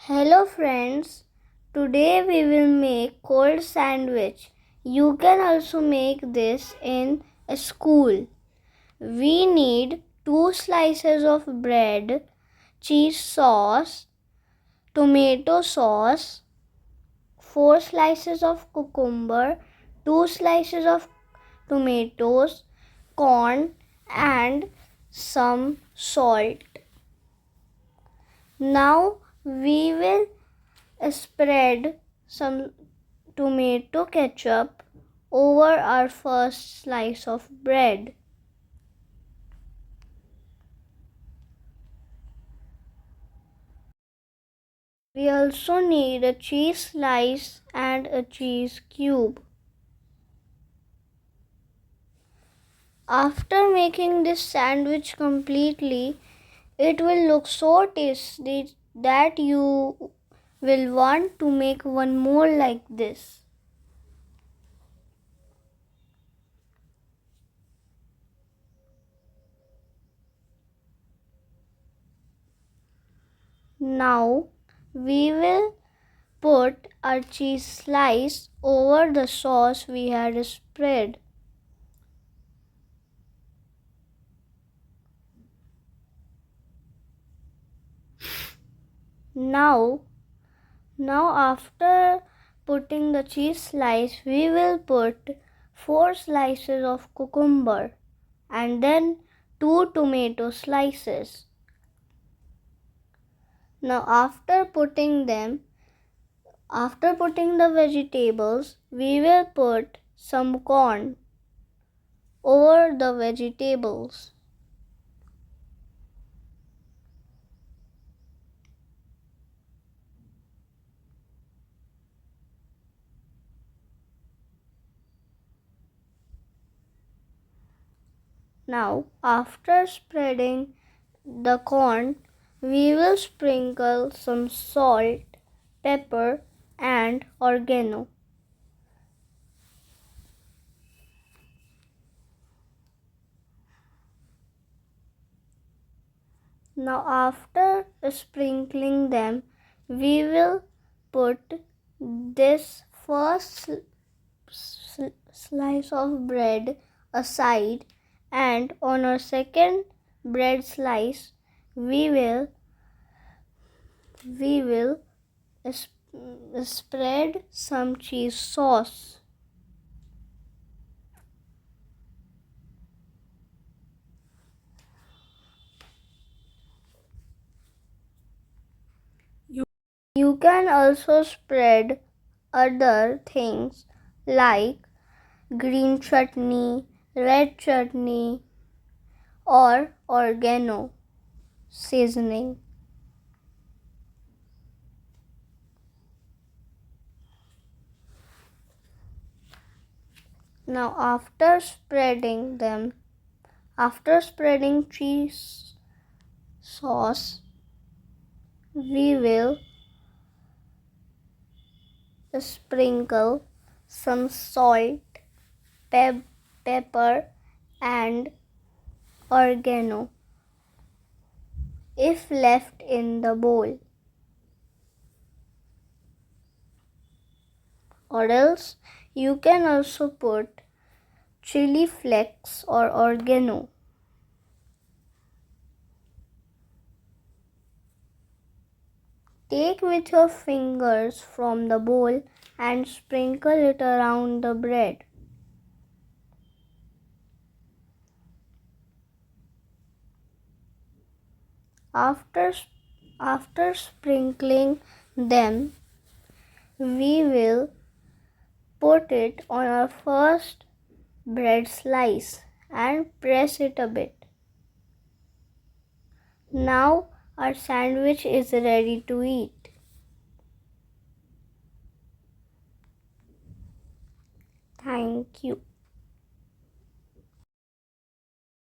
Hello friends, today we will make cold sandwich. You can also make this in a school. We need 2 slices of bread, cheese sauce, tomato sauce, 4 slices of cucumber, 2 slices of tomatoes, corn and some salt. Now we will spread some tomato ketchup over our first slice of bread. We also need a cheese slice and a cheese cube. After making this sandwich completely, it will look so tasty that you will want to make one more like this. Now we will put our cheese slice over the sauce we had spread. Now after putting the cheese slice, we will put 4 slices of cucumber and then 2 tomato slices. Now after putting the vegetables, we will put some corn over the vegetables. Now, after spreading the corn, we will sprinkle some salt, pepper, and oregano. Now, after sprinkling them, we will put this first slice of bread aside, and on our second bread slice we will spread some cheese sauce. You can also spread other things like green chutney, red chutney, or oregano seasoning. Now after spreading cheese sauce, we will sprinkle some salt, pepper and oregano if left in the bowl, or else you can also put chili flakes or oregano. Take with your fingers from the bowl and sprinkle it around the bread. After sprinkling them, we will put it on our first bread slice and press it a bit. Now our sandwich is ready to eat. Thank you.